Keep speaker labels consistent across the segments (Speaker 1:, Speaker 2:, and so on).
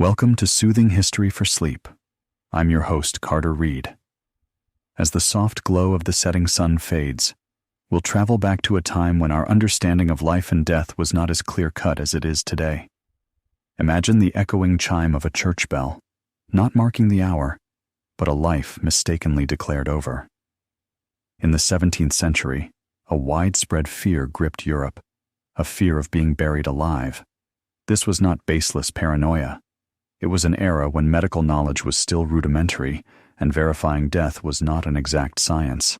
Speaker 1: Welcome to Soothing History for Sleep. I'm your host, Carter Reed. As the soft glow of the setting sun fades, we'll travel back to a time when our understanding of life and death was not as clear-cut as it is today. Imagine the echoing chime of a church bell, not marking the hour, but a life mistakenly declared over. In the 17th century, a widespread fear gripped Europe, a fear of being buried alive. This was not baseless paranoia. It was an era when medical knowledge was still rudimentary and verifying death was not an exact science.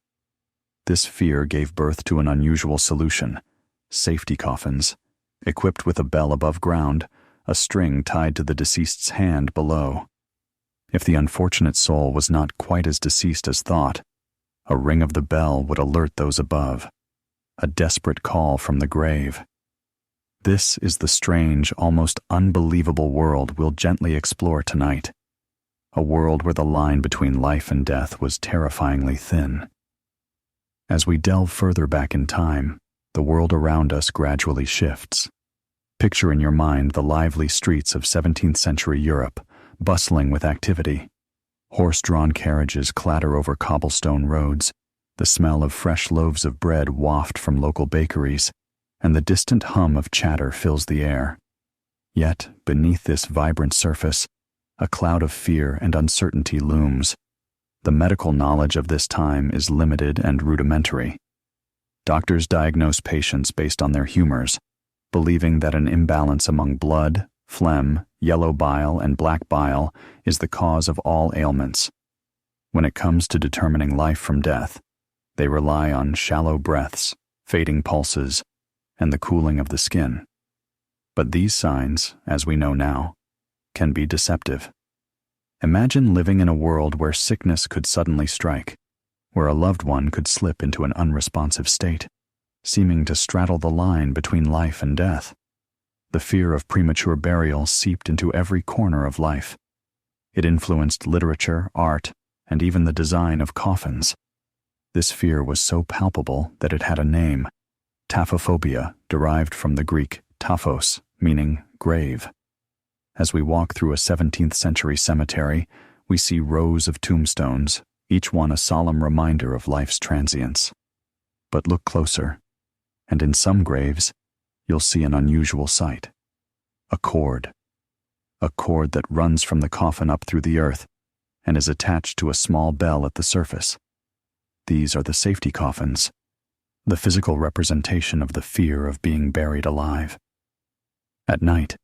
Speaker 1: This fear gave birth to an unusual solution: safety coffins, equipped with a bell above ground, a string tied to the deceased's hand below. If the unfortunate soul was not quite as deceased as thought, a ring of the bell would alert those above, a desperate call from the grave. This is the strange, almost unbelievable world we'll gently explore tonight. A world where the line between life and death was terrifyingly thin. As we delve further back in time, the world around us gradually shifts. Picture in your mind the lively streets of 17th century Europe, bustling with activity. Horse-drawn carriages clatter over cobblestone roads, the smell of fresh loaves of bread waft from local bakeries, and the distant hum of chatter fills the air. Yet, beneath this vibrant surface, a cloud of fear and uncertainty looms. The medical knowledge of this time is limited and rudimentary. Doctors diagnose patients based on their humors, believing that an imbalance among blood, phlegm, yellow bile, and black bile is the cause of all ailments. When it comes to determining life from death, they rely on shallow breaths, fading pulses, and the cooling of the skin. But these signs, as we know now, can be deceptive. Imagine living in a world where sickness could suddenly strike, where a loved one could slip into an unresponsive state, seeming to straddle the line between life and death. The fear of premature burial seeped into every corner of life. It influenced literature, art, and even the design of coffins. This fear was so palpable that it had a name: taphophobia, derived from the Greek taphos, meaning grave. As we walk through a 17th century cemetery, we see rows of tombstones, each one a solemn reminder of life's transience. But look closer, and in some graves, you'll see an unusual sight: a cord that runs from the coffin up through the earth and is attached to a small bell at the surface. These are the safety coffins, the physical representation of the fear of being buried alive. At night,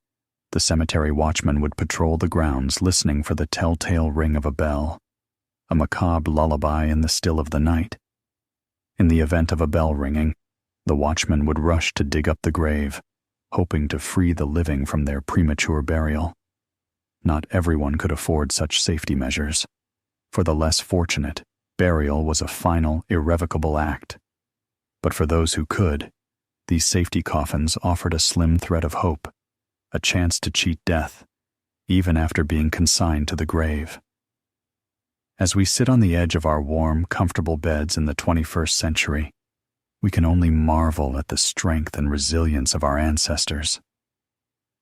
Speaker 1: the cemetery watchman would patrol the grounds listening for the telltale ring of a bell, a macabre lullaby in the still of the night. In the event of a bell ringing, the watchman would rush to dig up the grave, hoping to free the living from their premature burial. Not everyone could afford such safety measures. For the less fortunate, burial was a final, irrevocable act. But for those who could, these safety coffins offered a slim thread of hope, a chance to cheat death, even after being consigned to the grave. As we sit on the edge of our warm, comfortable beds in the 21st century, we can only marvel at the strength and resilience of our ancestors.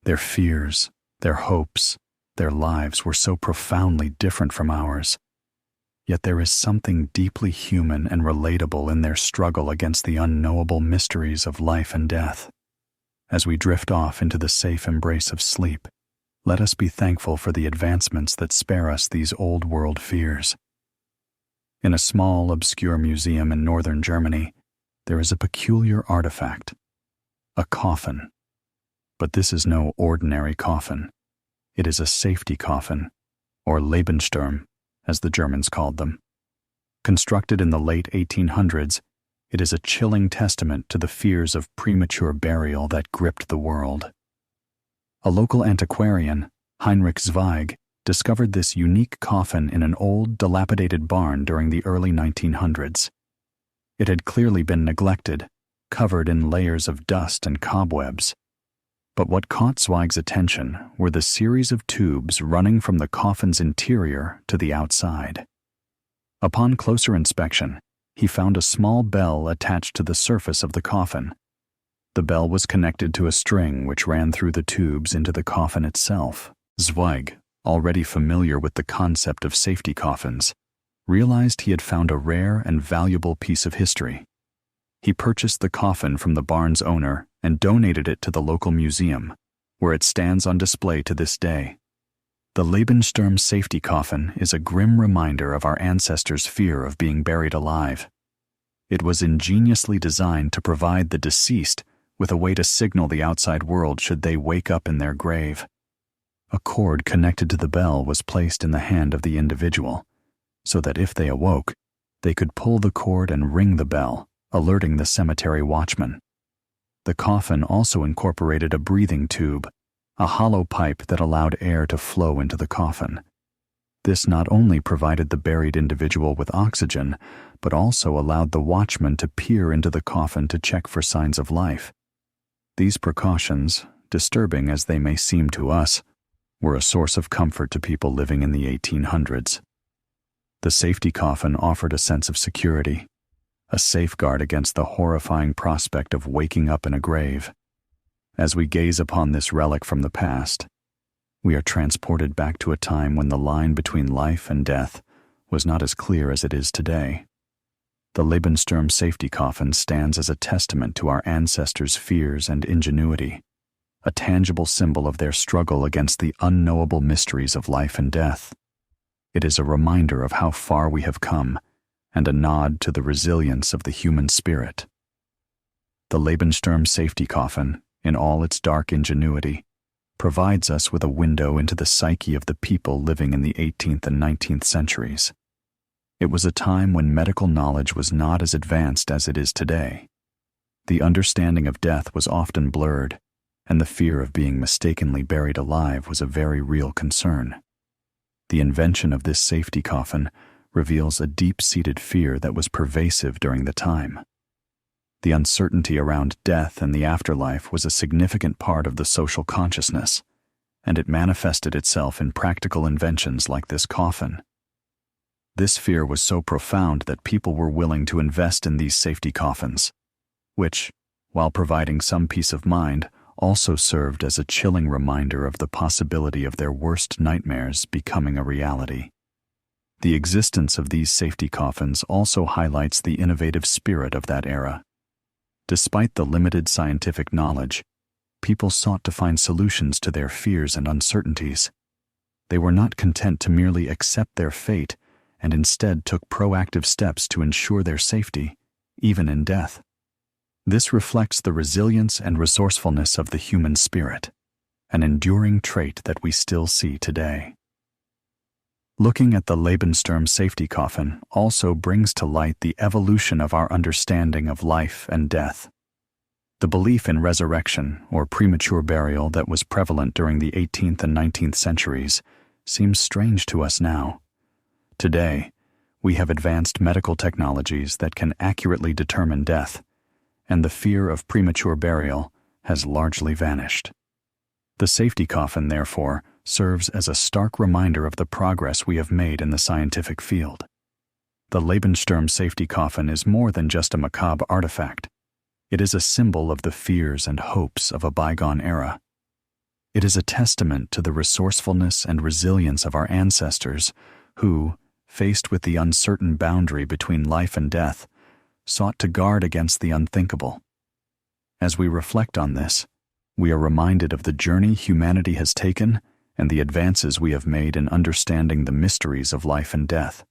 Speaker 1: Their fears, their hopes, their lives were so profoundly different from ours. Yet there is something deeply human and relatable in their struggle against the unknowable mysteries of life and death. As we drift off into the safe embrace of sleep, let us be thankful for the advancements that spare us these old-world fears. In a small, obscure museum in northern Germany, there is a peculiar artifact: a coffin. But this is no ordinary coffin. It is a safety coffin, or Lebenssturm, as the Germans called them. Constructed in the late 1800s, it is a chilling testament to the fears of premature burial that gripped the world. A local antiquarian, Heinrich Zweig, discovered this unique coffin in an old, dilapidated barn during the early 1900s. It had clearly been neglected, covered in layers of dust and cobwebs. But what caught Zweig's attention were the series of tubes running from the coffin's interior to the outside. Upon closer inspection, he found a small bell attached to the surface of the coffin. The bell was connected to a string which ran through the tubes into the coffin itself, Zweig, already familiar with the concept of safety coffins, realized he had found a rare and valuable piece of history. He purchased the coffin from the barn's owner and donated it to the local museum, where it stands on display to this day. The Lebensturm safety coffin is a grim reminder of our ancestors' fear of being buried alive. It was ingeniously designed to provide the deceased with a way to signal the outside world should they wake up in their grave. A cord connected to the bell was placed in the hand of the individual, so that if they awoke, they could pull the cord and ring the bell, alerting the cemetery watchman. The coffin also incorporated a breathing tube, a hollow pipe that allowed air to flow into the coffin. This not only provided the buried individual with oxygen, but also allowed the watchman to peer into the coffin to check for signs of life. These precautions, disturbing as they may seem to us, were a source of comfort to people living in the 1800s. The safety coffin offered a sense of security, a safeguard against the horrifying prospect of waking up in a grave. As we gaze upon this relic from the past, we are transported back to a time when the line between life and death was not as clear as it is today. The Lebensturm safety coffin stands as a testament to our ancestors' fears and ingenuity, a tangible symbol of their struggle against the unknowable mysteries of life and death. It is a reminder of how far we have come, and a nod to the resilience of the human spirit. The Lebensturm safety coffin, in all its dark ingenuity, provides us with a window into the psyche of the people living in the 18th and 19th centuries. It was a time when medical knowledge was not as advanced as it is today. The understanding of death was often blurred, and the fear of being mistakenly buried alive was a very real concern. The invention of this safety coffin reveals a deep-seated fear that was pervasive during the time. The uncertainty around death and the afterlife was a significant part of the social consciousness, and it manifested itself in practical inventions like this coffin. This fear was so profound that people were willing to invest in these safety coffins, which, while providing some peace of mind, also served as a chilling reminder of the possibility of their worst nightmares becoming a reality. The existence of these safety coffins also highlights the innovative spirit of that era. Despite the limited scientific knowledge, people sought to find solutions to their fears and uncertainties. They were not content to merely accept their fate, and instead took proactive steps to ensure their safety, even in death. This reflects the resilience and resourcefulness of the human spirit, an enduring trait that we still see today. Looking at the Lebensturm safety coffin also brings to light the evolution of our understanding of life and death. The belief in resurrection or premature burial that was prevalent during the 18th and 19th centuries seems strange to us now. Today, we have advanced medical technologies that can accurately determine death, and the fear of premature burial has largely vanished. The safety coffin, therefore, serves as a stark reminder of the progress we have made in the scientific field. The Lebensturm safety coffin is more than just a macabre artifact. It is a symbol of the fears and hopes of a bygone era. It is a testament to the resourcefulness and resilience of our ancestors who, faced with the uncertain boundary between life and death, sought to guard against the unthinkable. As we reflect on this, we are reminded of the journey humanity has taken and the advances we have made in understanding the mysteries of life and death.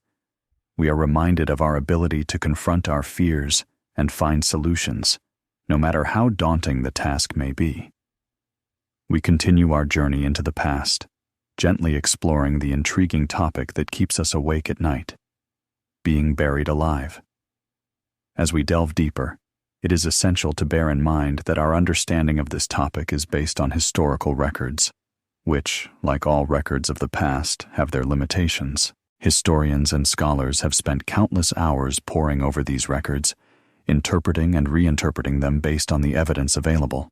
Speaker 1: We are reminded of our ability to confront our fears and find solutions, no matter how daunting the task may be. We continue our journey into the past, gently exploring the intriguing topic that keeps us awake at night: being buried alive. As we delve deeper, it is essential to bear in mind that our understanding of this topic is based on historical records, which, like all records of the past, have their limitations. Historians and scholars have spent countless hours poring over these records, interpreting and reinterpreting them based on the evidence available.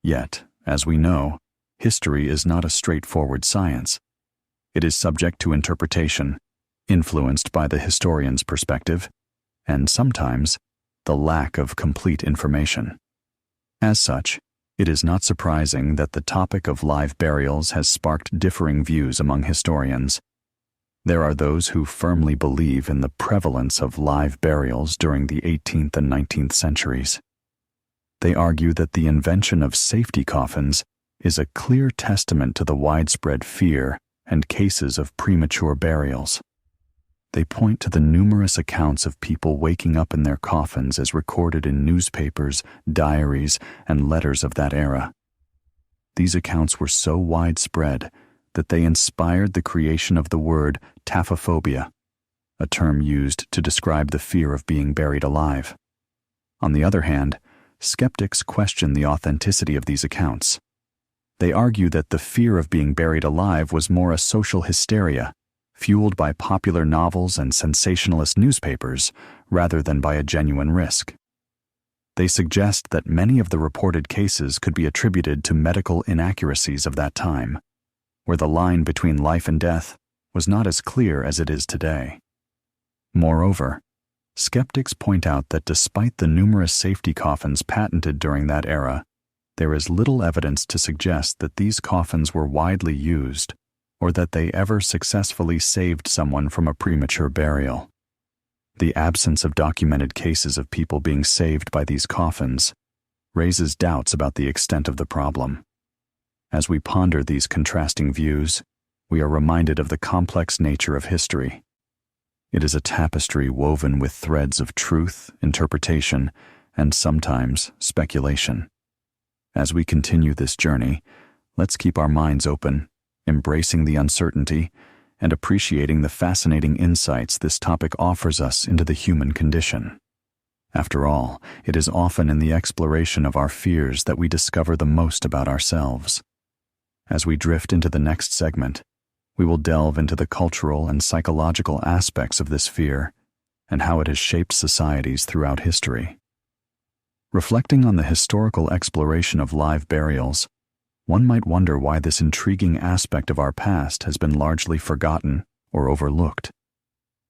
Speaker 1: Yet, as we know, history is not a straightforward science. It is subject to interpretation, influenced by the historian's perspective, and sometimes the lack of complete information. As such, It is not surprising that the topic of live burials has sparked differing views among historians. There are those who firmly believe in the prevalence of live burials during the 18th and 19th centuries. They argue that the invention of safety coffins is a clear testament to the widespread fear and cases of premature burials. They point to the numerous accounts of people waking up in their coffins as recorded in newspapers, diaries, and letters of that era. These accounts were so widespread that they inspired the creation of the word taphophobia, a term used to describe the fear of being buried alive. On the other hand, skeptics question the authenticity of these accounts. They argue that the fear of being buried alive was more a social hysteria, fueled by popular novels and sensationalist newspapers, rather than by a genuine risk. They suggest that many of the reported cases could be attributed to medical inaccuracies of that time, where the line between life and death was not as clear as it is today. Moreover, skeptics point out that despite the numerous safety coffins patented during that era, there is little evidence to suggest that these coffins were widely used or that they ever successfully saved someone from a premature burial. The absence of documented cases of people being saved by these coffins raises doubts about the extent of the problem. As we ponder these contrasting views, we are reminded of the complex nature of history. It is a tapestry woven with threads of truth, interpretation, and sometimes speculation. As we continue this journey, let's keep our minds open, embracing the uncertainty, and appreciating the fascinating insights this topic offers us into the human condition. After all, it is often in the exploration of our fears that we discover the most about ourselves. As we drift into the next segment, we will delve into the cultural and psychological aspects of this fear and how it has shaped societies throughout history. Reflecting on the historical exploration of live burials, one might wonder why this intriguing aspect of our past has been largely forgotten or overlooked.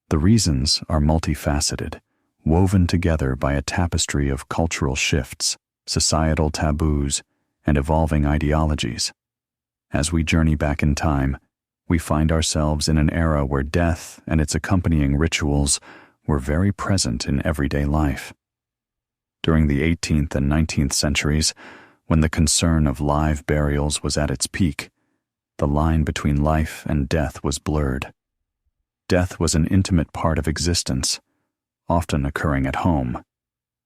Speaker 1: The reasons are multifaceted, woven together by a tapestry of cultural shifts, societal taboos, and evolving ideologies. As we journey back in time, we find ourselves in an era where death and its accompanying rituals were very present in everyday life. During the 18th and 19th centuries, when the concern of live burials was at its peak, the line between life and death was blurred. Death was an intimate part of existence, often occurring at home,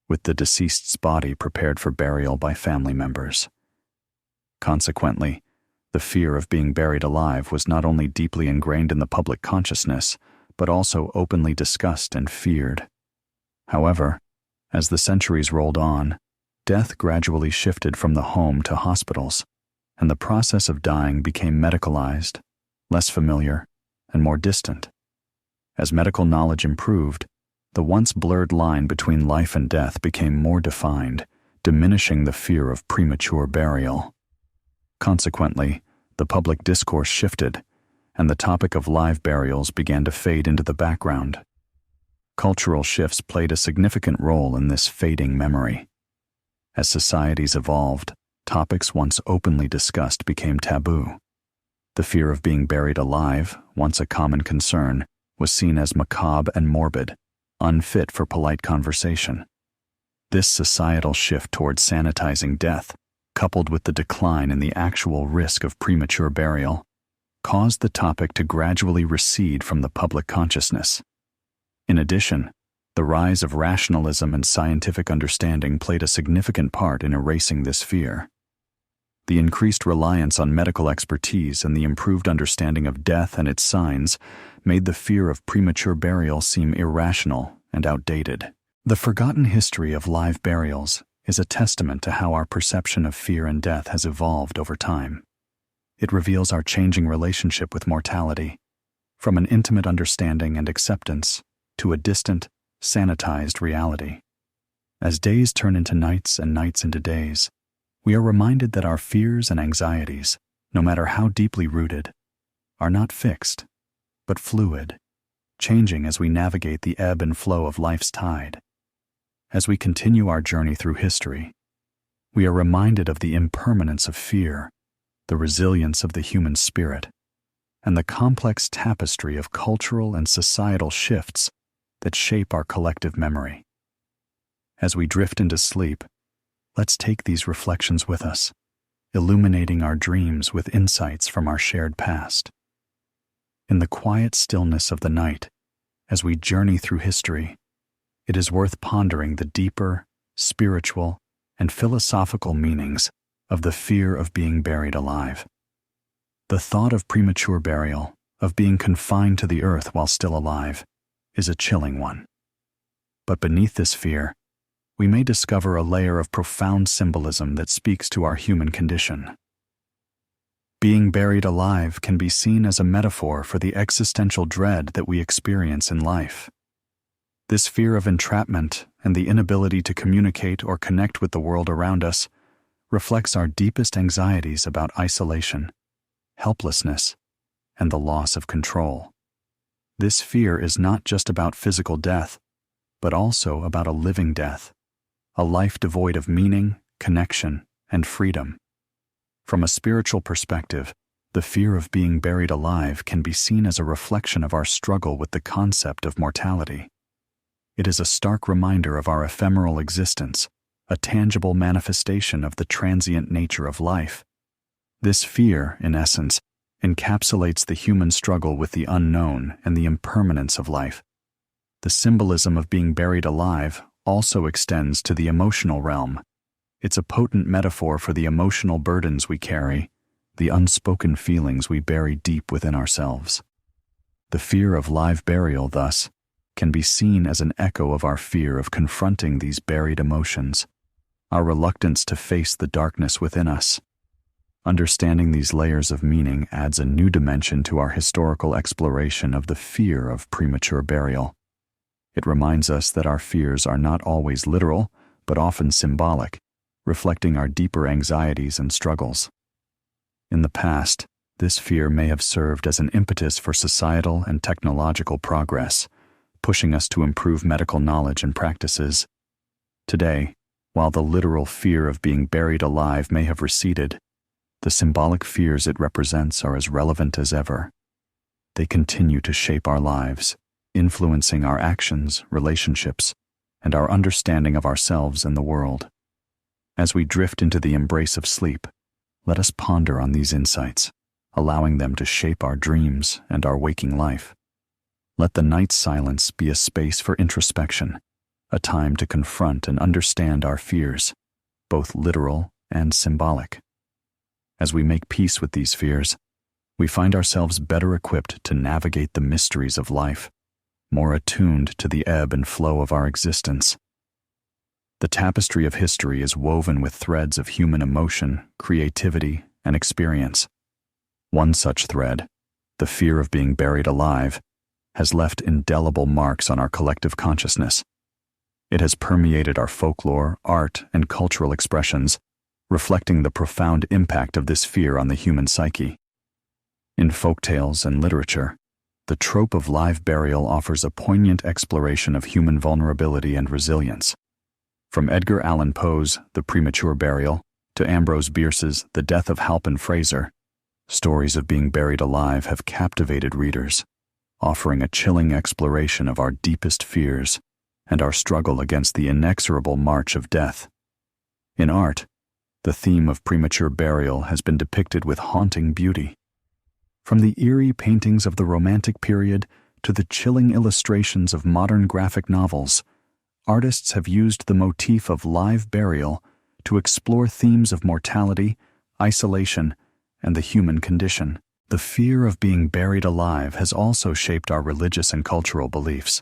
Speaker 1: with the deceased's body prepared for burial by family members. Consequently, the fear of being buried alive was not only deeply ingrained in the public consciousness, but also openly discussed and feared. However, as the centuries rolled on, death gradually shifted from the home to hospitals, and the process of dying became medicalized, less familiar, and more distant. As medical knowledge improved, the once blurred line between life and death became more defined, diminishing the fear of premature burial. Consequently, the public discourse shifted, and the topic of live burials began to fade into the background. Cultural shifts played a significant role in this fading memory. As societies evolved, topics once openly discussed became taboo. The fear of being buried alive, once a common concern, was seen as macabre and morbid, unfit for polite conversation. This societal shift towards sanitizing death, coupled with the decline in the actual risk of premature burial, caused the topic to gradually recede from the public consciousness. In addition, the rise of rationalism and scientific understanding played a significant part in erasing this fear. The increased reliance on medical expertise and the improved understanding of death and its signs made the fear of premature burial seem irrational and outdated. The forgotten history of live burials is a testament to how our perception of fear and death has evolved over time. It reveals our changing relationship with mortality, from an intimate understanding and acceptance to a distant, sanitized reality. As days turn into nights and nights into days, we are reminded that our fears and anxieties, no matter how deeply rooted, are not fixed, but fluid, changing as we navigate the ebb and flow of life's tide. As we continue our journey through history, we are reminded of the impermanence of fear, the resilience of the human spirit, and the complex tapestry of cultural and societal shifts that shape our collective memory. As we drift into sleep, let's take these reflections with us, illuminating our dreams with insights from our shared past. In the quiet stillness of the night, as we journey through history, it is worth pondering the deeper, spiritual, and philosophical meanings of the fear of being buried alive. The thought of premature burial, of being confined to the earth while still alive, is a chilling one. But beneath this fear, we may discover a layer of profound symbolism that speaks to our human condition. Being buried alive can be seen as a metaphor for the existential dread that we experience in life. This fear of entrapment and the inability to communicate or connect with the world around us reflects our deepest anxieties about isolation, helplessness, and the loss of control. This fear is not just about physical death, but also about a living death, a life devoid of meaning, connection, and freedom. From a spiritual perspective, the fear of being buried alive can be seen as a reflection of our struggle with the concept of mortality. It is a stark reminder of our ephemeral existence, a tangible manifestation of the transient nature of life. This fear, in essence, encapsulates the human struggle with the unknown and the impermanence of life. The symbolism of being buried alive also extends to the emotional realm. It's a potent metaphor for the emotional burdens we carry, the unspoken feelings we bury deep within ourselves. The fear of live burial, thus, can be seen as an echo of our fear of confronting these buried emotions, our reluctance to face the darkness within us. Understanding these layers of meaning adds a new dimension to our historical exploration of the fear of premature burial. It reminds us that our fears are not always literal, but often symbolic, reflecting our deeper anxieties and struggles. In the past, this fear may have served as an impetus for societal and technological progress, pushing us to improve medical knowledge and practices. Today, while the literal fear of being buried alive may have receded, the symbolic fears it represents are as relevant as ever. They continue to shape our lives, influencing our actions, relationships, and our understanding of ourselves and the world. As we drift into the embrace of sleep, let us ponder on these insights, allowing them to shape our dreams and our waking life. Let the night's silence be a space for introspection, a time to confront and understand our fears, both literal and symbolic. As we make peace with these fears, we find ourselves better equipped to navigate the mysteries of life, more attuned to the ebb and flow of our existence. The tapestry of history is woven with threads of human emotion, creativity, and experience. One such thread, the fear of being buried alive, has left indelible marks on our collective consciousness. It has permeated our folklore, art, and cultural expressions, reflecting the profound impact of this fear on the human psyche. In folktales and literature, the trope of live burial offers a poignant exploration of human vulnerability and resilience. From Edgar Allan Poe's The Premature Burial to Ambrose Bierce's The Death of Halpin Fraser, stories of being buried alive have captivated readers, offering a chilling exploration of our deepest fears and our struggle against the inexorable march of death. In art, the theme of premature burial has been depicted with haunting beauty. From the eerie paintings of the Romantic period to the chilling illustrations of modern graphic novels, artists have used the motif of live burial to explore themes of mortality, isolation, and the human condition. The fear of being buried alive has also shaped our religious and cultural beliefs.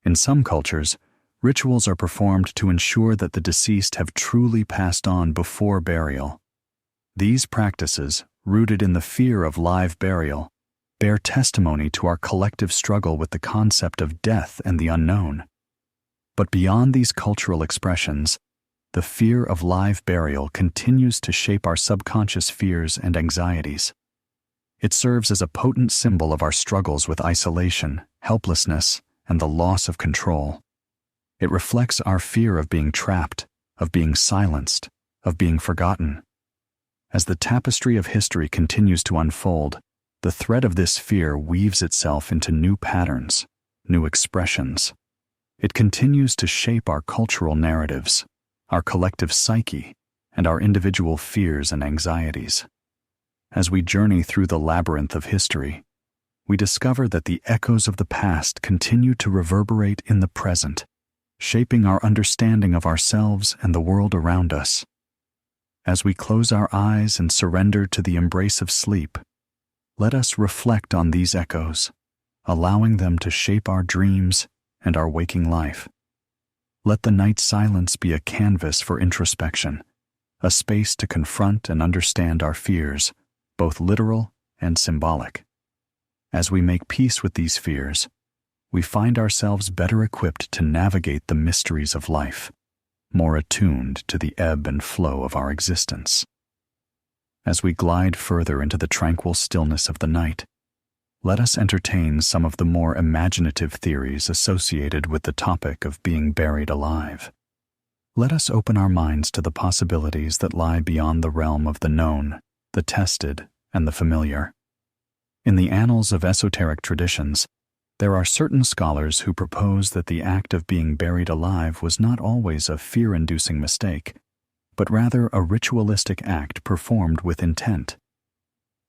Speaker 1: In some cultures, rituals are performed to ensure that the deceased have truly passed on before burial. These practices, rooted in the fear of live burial, bear testimony to our collective struggle with the concept of death and the unknown. But beyond these cultural expressions, the fear of live burial continues to shape our subconscious fears and anxieties. It serves as a potent symbol of our struggles with isolation, helplessness, and the loss of control. It reflects our fear of being trapped, of being silenced, of being forgotten. As the tapestry of history continues to unfold, the thread of this fear weaves itself into new patterns, new expressions. It continues to shape our cultural narratives, our collective psyche, and our individual fears and anxieties. As we journey through the labyrinth of history, we discover that the echoes of the past continue to reverberate in the present, shaping our understanding of ourselves and the world around us. As we close our eyes and surrender to the embrace of sleep, let us reflect on these echoes, allowing them to shape our dreams and our waking life. Let the night silence be a canvas for introspection, a space to confront and understand our fears, both literal and symbolic. As we make peace with these fears, we find ourselves better equipped to navigate the mysteries of life, more attuned to the ebb and flow of our existence. As we glide further into the tranquil stillness of the night, let us entertain some of the more imaginative theories associated with the topic of being buried alive. Let us open our minds to the possibilities that lie beyond the realm of the known, the tested, and the familiar. In the annals of esoteric traditions, there are certain scholars who propose that the act of being buried alive was not always a fear-inducing mistake, but rather a ritualistic act performed with intent.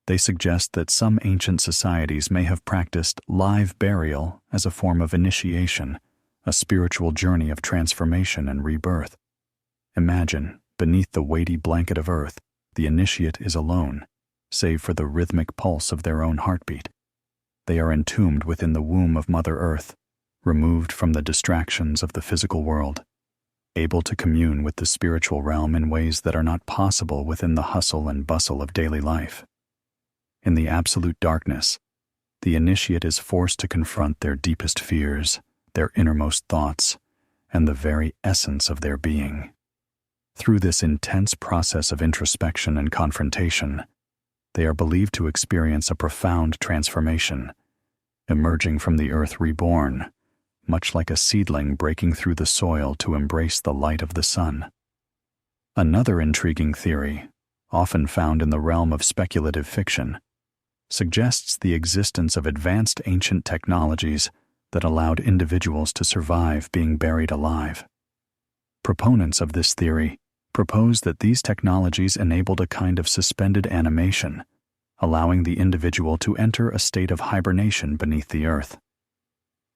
Speaker 1: They suggest that some ancient societies may have practiced live burial as a form of initiation, a spiritual journey of transformation and rebirth. Imagine, beneath the weighty blanket of earth, the initiate is alone, save for the rhythmic pulse of their own heartbeat. They are entombed within the womb of Mother Earth, removed from the distractions of the physical world, able to commune with the spiritual realm in ways that are not possible within the hustle and bustle of daily life. In the absolute darkness, the initiate is forced to confront their deepest fears, their innermost thoughts, and the very essence of their being. Through this intense process of introspection and confrontation, they are believed to experience a profound transformation, emerging from the earth reborn, much like a seedling breaking through the soil to embrace the light of the sun. Another intriguing theory, often found in the realm of speculative fiction, suggests the existence of advanced ancient technologies that allowed individuals to survive being buried alive. Proponents of this theory propose that these technologies enabled a kind of suspended animation, allowing the individual to enter a state of hibernation beneath the earth.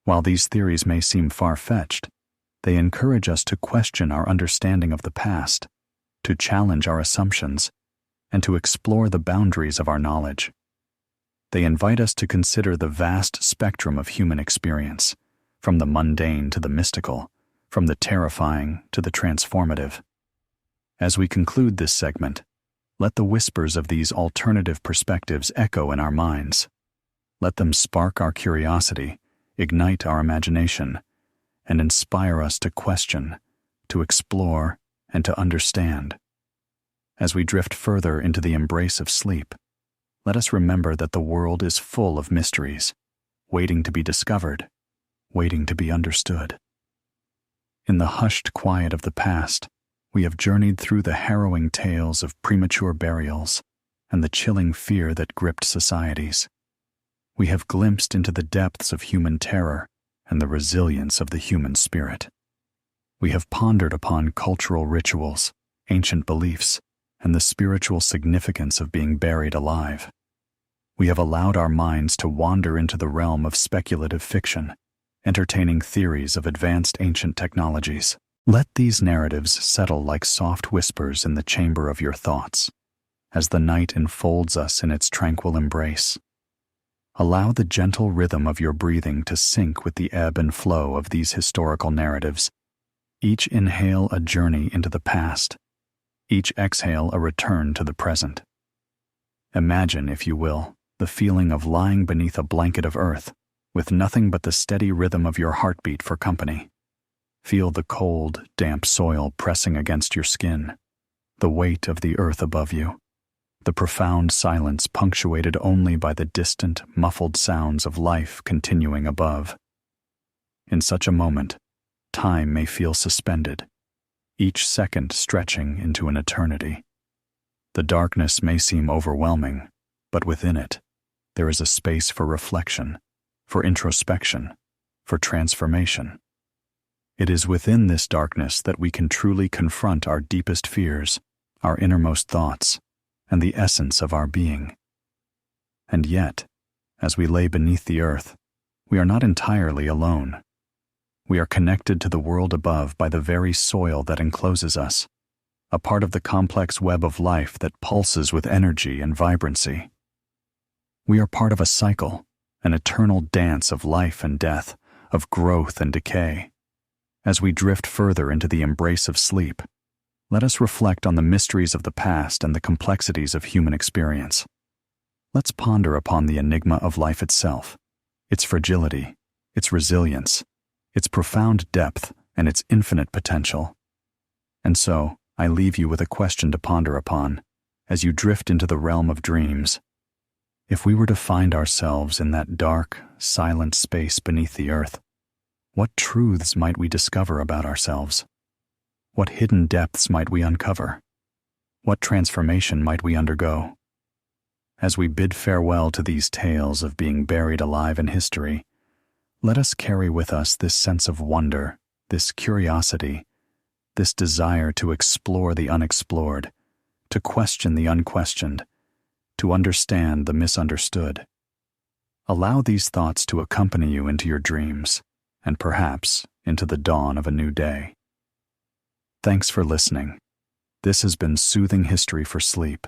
Speaker 1: While these theories may seem far-fetched, they encourage us to question our understanding of the past, to challenge our assumptions, and to explore the boundaries of our knowledge. They invite us to consider the vast spectrum of human experience, from the mundane to the mystical, from the terrifying to the transformative. As we conclude this segment, let the whispers of these alternative perspectives echo in our minds. Let them spark our curiosity, ignite our imagination, and inspire us to question, to explore, and to understand. As we drift further into the embrace of sleep, let us remember that the world is full of mysteries, waiting to be discovered, waiting to be understood. In the hushed quiet of the past, we have journeyed through the harrowing tales of premature burials and the chilling fear that gripped societies. We have glimpsed into the depths of human terror and the resilience of the human spirit. We have pondered upon cultural rituals, ancient beliefs, and the spiritual significance of being buried alive. We have allowed our minds to wander into the realm of speculative fiction, entertaining theories of advanced ancient technologies. Let these narratives settle like soft whispers in the chamber of your thoughts, as the night enfolds us in its tranquil embrace. Allow the gentle rhythm of your breathing to sync with the ebb and flow of these historical narratives. Each inhale a journey into the past, each exhale a return to the present. Imagine, if you will, the feeling of lying beneath a blanket of earth, with nothing but the steady rhythm of your heartbeat for company. Feel the cold, damp soil pressing against your skin, the weight of the earth above you, the profound silence punctuated only by the distant, muffled sounds of life continuing above. In such a moment, time may feel suspended. each second stretching into an eternity. The darkness may seem overwhelming, but within it, there is a space for reflection, for introspection, for transformation. It is within this darkness that we can truly confront our deepest fears, our innermost thoughts, and the essence of our being. And yet, as we lay beneath the earth, we are not entirely alone. We are connected to the world above by the very soil that encloses us, a part of the complex web of life that pulses with energy and vibrancy. We are part of a cycle, an eternal dance of life and death, of growth and decay. As we drift further into the embrace of sleep, let us reflect on the mysteries of the past and the complexities of human experience. Let's ponder upon the enigma of life itself, its fragility, its resilience, its profound depth, and its infinite potential. And so, I leave you with a question to ponder upon as you drift into the realm of dreams. If we were to find ourselves in that dark, silent space beneath the earth, what truths might we discover about ourselves? What hidden depths might we uncover? What transformation might we undergo? As we bid farewell to these tales of being buried alive in history, let us carry with us this sense of wonder, this curiosity, this desire to explore the unexplored, to question the unquestioned, to understand the misunderstood. Allow these thoughts to accompany you into your dreams, and perhaps into the dawn of a new day. Thanks for listening. This has been Soothing History for Sleep.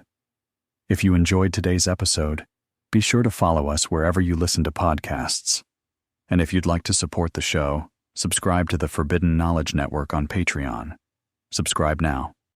Speaker 1: If you enjoyed today's episode, be sure to follow us wherever you listen to podcasts. And if you'd like to support the show, subscribe to the Forbidden Knowledge Network on Patreon. Subscribe now.